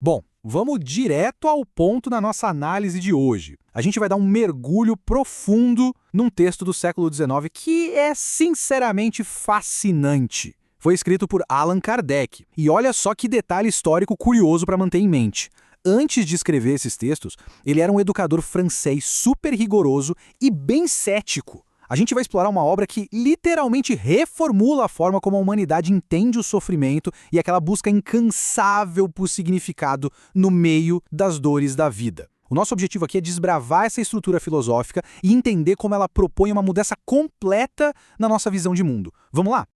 Bom, vamos direto ao ponto na nossa análise de hoje. A gente vai dar um mergulho profundo num texto do século XIX que é sinceramente fascinante. Foi escrito por Allan Kardec. E olha só que detalhe histórico curioso para manter em mente. Antes de escrever esses textos, ele era um educador francês super rigoroso e bem cético. A gente vai explorar uma obra que literalmente reformula a forma como a humanidade entende o sofrimento e aquela busca incansável por significado no meio das dores da vida. O nosso objetivo aqui é desbravar essa estrutura filosófica e entender como ela propõe uma mudança completa na nossa visão de mundo. Vamos lá?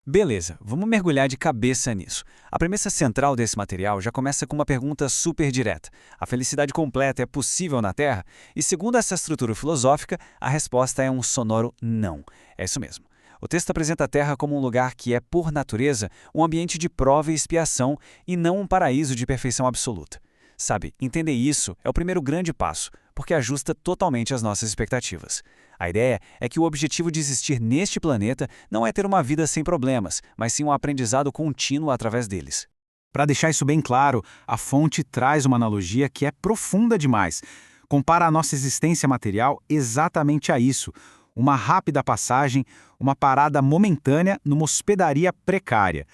Beleza, vamos mergulhar de cabeça nisso. A premissa central desse material já começa com uma pergunta super direta. A felicidade completa é possível na Terra? E segundo essa estrutura filosófica, a resposta é um sonoro não. É isso mesmo. O texto apresenta a Terra como um lugar que é, por natureza, um ambiente de prova e expiação e não um paraíso de perfeição absoluta. Sabe, entender isso é o primeiro grande passo, porque ajusta totalmente as nossas expectativas. A ideia é que o objetivo de existir neste planeta não é ter uma vida sem problemas, mas sim um aprendizado contínuo através deles. Para deixar isso bem claro, a fonte traz uma analogia que é profunda demais. Compara a nossa existência material exatamente a isso. Uma rápida passagem, uma parada momentânea numa hospedaria precária.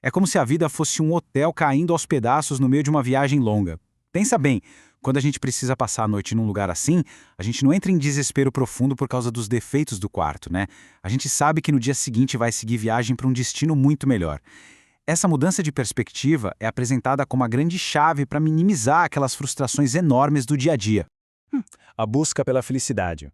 É como se a vida fosse um hotel caindo aos pedaços no meio de uma viagem longa. Pensa bem, quando a gente precisa passar a noite num lugar assim, a gente não entra em desespero profundo por causa dos defeitos do quarto, né? A gente sabe que no dia seguinte vai seguir viagem para um destino muito melhor. Essa mudança de perspectiva é apresentada como a grande chave para minimizar aquelas frustrações enormes do dia a dia. A busca pela felicidade.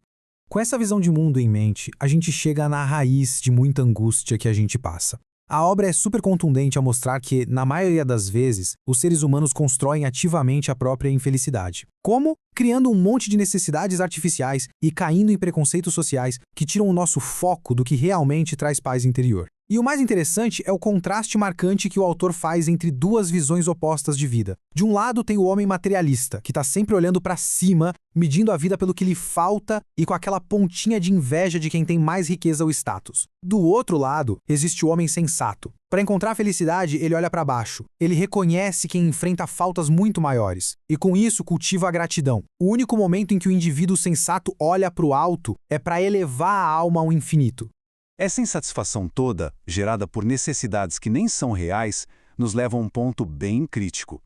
Com essa visão de mundo em mente, a gente chega na raiz de muita angústia que a gente passa. A obra é super contundente ao mostrar que, na maioria das vezes, os seres humanos constroem ativamente a própria infelicidade. Como? Criando um monte de necessidades artificiais e caindo em preconceitos sociais que tiram o nosso foco do que realmente traz paz interior. E o mais interessante é o contraste marcante que o autor faz entre duas visões opostas de vida. De um lado tem o homem materialista, que está sempre olhando para cima, medindo a vida pelo que lhe falta e com aquela pontinha de inveja de quem tem mais riqueza ou status. Do outro lado, existe o homem sensato. Para encontrar a felicidade, ele olha para baixo. Ele reconhece quem enfrenta faltas muito maiores. E com isso cultiva a gratidão. O único momento em que o indivíduo sensato olha para o alto é para elevar a alma ao infinito. Essa insatisfação toda, gerada por necessidades que nem são reais, nos leva a um ponto bem crítico.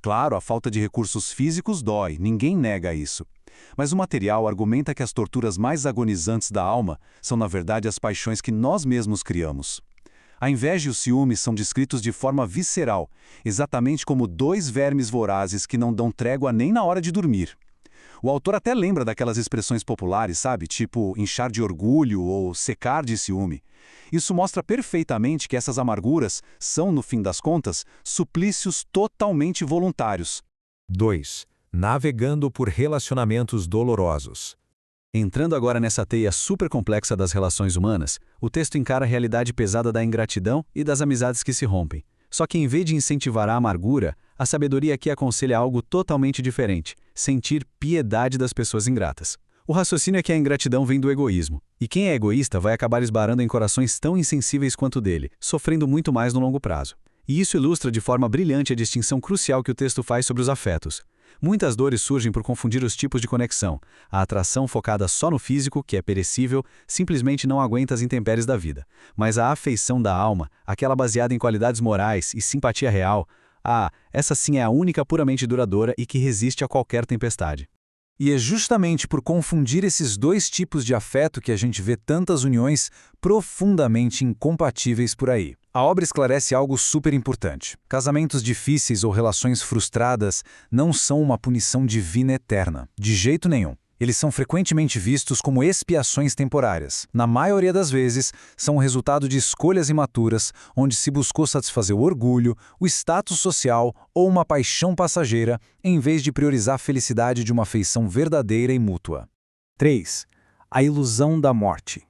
Claro, a falta de recursos físicos dói, ninguém nega isso. Mas o material argumenta que as torturas mais agonizantes da alma são, na verdade, as paixões que nós mesmos criamos. A inveja e o ciúme são descritos de forma visceral, exatamente como dois vermes vorazes que não dão trégua nem na hora de dormir. O autor até lembra daquelas expressões populares, sabe? Tipo inchar de orgulho ou secar de ciúme. Isso mostra perfeitamente que essas amarguras são, no fim das contas, suplícios totalmente voluntários. 2. Navegando por relacionamentos dolorosos. Entrando agora nessa teia super complexa das relações humanas, o texto encara a realidade pesada da ingratidão e das amizades que se rompem. Só que em vez de incentivar a amargura, a sabedoria aqui aconselha algo totalmente diferente: sentir piedade das pessoas ingratas. O raciocínio é que a ingratidão vem do egoísmo, e quem é egoísta vai acabar esbarrando em corações tão insensíveis quanto o dele, sofrendo muito mais no longo prazo. E isso ilustra de forma brilhante a distinção crucial que o texto faz sobre os afetos. Muitas dores surgem por confundir os tipos de conexão. A atração focada só no físico, que é perecível, simplesmente não aguenta as intempéries da vida. Mas a afeição da alma, aquela baseada em qualidades morais e simpatia real, essa sim é a única puramente duradoura e que resiste a qualquer tempestade. E é justamente por confundir esses dois tipos de afeto que a gente vê tantas uniões profundamente incompatíveis por aí. A obra esclarece algo super importante. Casamentos difíceis ou relações frustradas não são uma punição divina eterna, de jeito nenhum. Eles são frequentemente vistos como expiações temporárias. Na maioria das vezes, são o resultado de escolhas imaturas, onde se buscou satisfazer o orgulho, o status social ou uma paixão passageira, em vez de priorizar a felicidade de uma afeição verdadeira e mútua. 3. A ilusão da morte.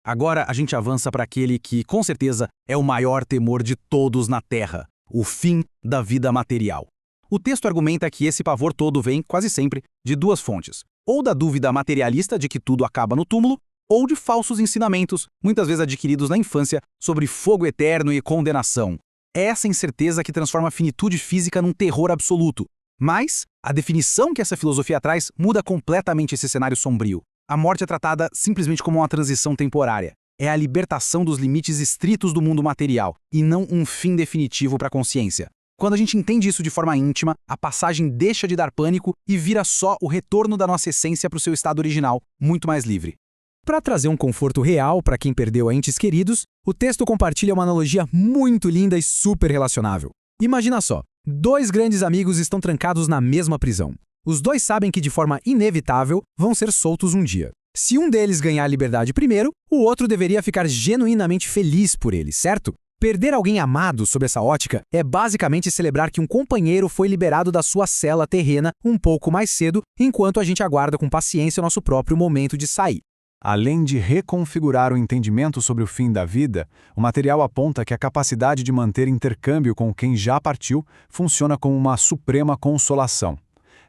Agora a gente avança para aquele que, com certeza, é o maior temor de todos na Terra: o fim da vida material. O texto argumenta que esse pavor todo vem, quase sempre, de duas fontes: ou da dúvida materialista de que tudo acaba no túmulo, ou de falsos ensinamentos, muitas vezes adquiridos na infância, sobre fogo eterno e condenação. É essa incerteza que transforma a finitude física num terror absoluto. Mas a definição que essa filosofia traz muda completamente esse cenário sombrio. A morte é tratada simplesmente como uma transição temporária. É a libertação dos limites estritos do mundo material, e não um fim definitivo para a consciência. Quando a gente entende isso de forma íntima, a passagem deixa de dar pânico e vira só o retorno da nossa essência para o seu estado original, muito mais livre. Para trazer um conforto real para quem perdeu entes queridos, o texto compartilha uma analogia muito linda e super relacionável. Imagina só, 2 grandes amigos estão trancados na mesma prisão. Os 2 sabem que de forma inevitável vão ser soltos um dia. Se um deles ganhar a liberdade primeiro, o outro deveria ficar genuinamente feliz por ele, certo? Perder alguém amado sob essa ótica é basicamente celebrar que um companheiro foi liberado da sua cela terrena um pouco mais cedo, enquanto a gente aguarda com paciência o nosso próprio momento de sair. Além de reconfigurar o entendimento sobre o fim da vida, o material aponta que a capacidade de manter intercâmbio com quem já partiu funciona como uma suprema consolação.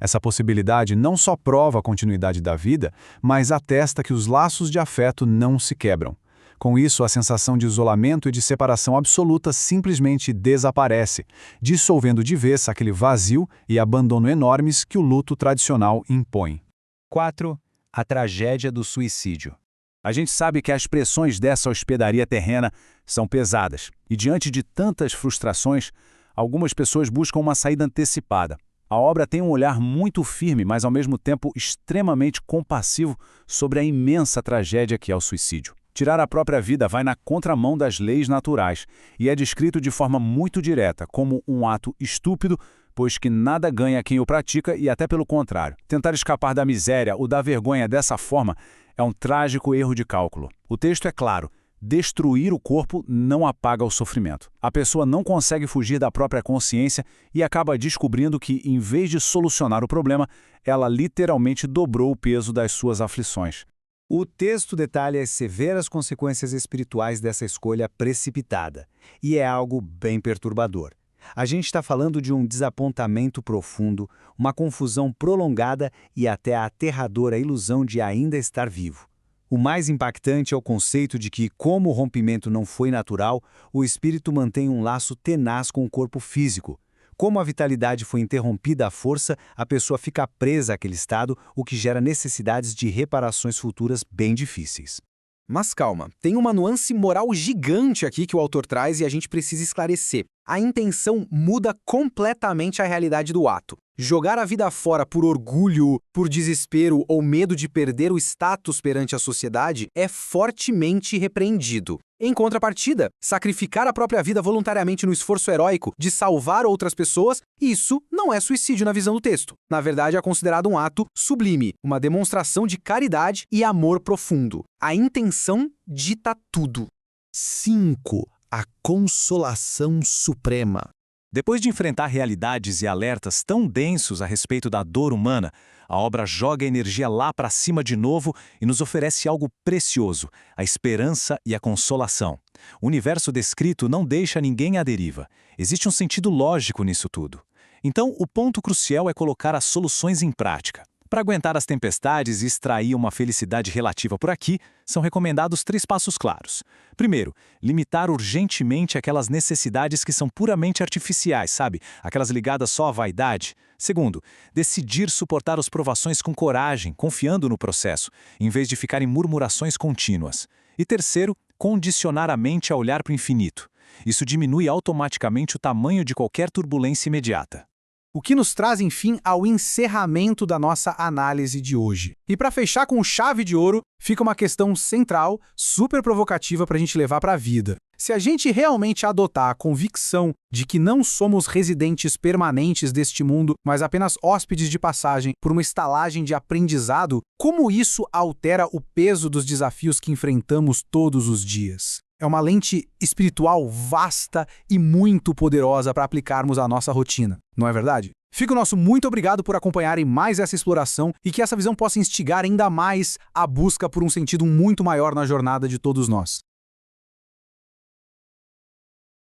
Essa possibilidade não só prova a continuidade da vida, mas atesta que os laços de afeto não se quebram. Com isso, a sensação de isolamento e de separação absoluta simplesmente desaparece, dissolvendo de vez aquele vazio e abandono enormes que o luto tradicional impõe. 4. A tragédia do suicídio. A gente sabe que as pressões dessa hospedaria terrena são pesadas, e diante de tantas frustrações, algumas pessoas buscam uma saída antecipada. A obra tem um olhar muito firme, mas ao mesmo tempo extremamente compassivo sobre a imensa tragédia que é o suicídio. Tirar a própria vida vai na contramão das leis naturais e é descrito de forma muito direta como um ato estúpido, pois que nada ganha quem o pratica e até pelo contrário. Tentar escapar da miséria ou da vergonha dessa forma é um trágico erro de cálculo. O texto é claro. Destruir o corpo não apaga o sofrimento. A pessoa não consegue fugir da própria consciência e acaba descobrindo que, em vez de solucionar o problema, ela literalmente dobrou o peso das suas aflições. O texto detalha as severas consequências espirituais dessa escolha precipitada, e é algo bem perturbador. A gente está falando de um desapontamento profundo, uma confusão prolongada e até a aterradora ilusão de ainda estar vivo. O mais impactante é o conceito de que, como o rompimento não foi natural, o espírito mantém um laço tenaz com o corpo físico. Como a vitalidade foi interrompida à força, a pessoa fica presa àquele estado, o que gera necessidades de reparações futuras bem difíceis. Mas calma, tem uma nuance moral gigante aqui que o autor traz e a gente precisa esclarecer. A intenção muda completamente a realidade do ato. Jogar a vida fora por orgulho, por desespero ou medo de perder o status perante a sociedade é fortemente repreendido. Em contrapartida, sacrificar a própria vida voluntariamente no esforço heróico de salvar outras pessoas, isso não é suicídio na visão do texto. Na verdade, é considerado um ato sublime, uma demonstração de caridade e amor profundo. A intenção dita tudo. 5. A consolação suprema. Depois de enfrentar realidades e alertas tão densos a respeito da dor humana, a obra joga a energia lá para cima de novo e nos oferece algo precioso, a esperança e a consolação. O universo descrito não deixa ninguém à deriva. Existe um sentido lógico nisso tudo. Então, o ponto crucial é colocar as soluções em prática. Para aguentar as tempestades e extrair uma felicidade relativa por aqui, são recomendados 3 passos claros. Primeiro, limitar urgentemente aquelas necessidades que são puramente artificiais, sabe? Aquelas ligadas só à vaidade. Segundo, decidir suportar as provações com coragem, confiando no processo, em vez de ficar em murmurações contínuas. E terceiro, condicionar a mente a olhar para o infinito. Isso diminui automaticamente o tamanho de qualquer turbulência imediata. O que nos traz, enfim, ao encerramento da nossa análise de hoje. E para fechar com chave de ouro, fica uma questão central, super provocativa para a gente levar para a vida. Se a gente realmente adotar a convicção de que não somos residentes permanentes deste mundo, mas apenas hóspedes de passagem por uma estalagem de aprendizado, como isso altera o peso dos desafios que enfrentamos todos os dias? É uma lente espiritual vasta e muito poderosa para aplicarmos à nossa rotina, não é verdade? Fica o nosso muito obrigado por acompanharem mais essa exploração e que essa visão possa instigar ainda mais a busca por um sentido muito maior na jornada de todos nós.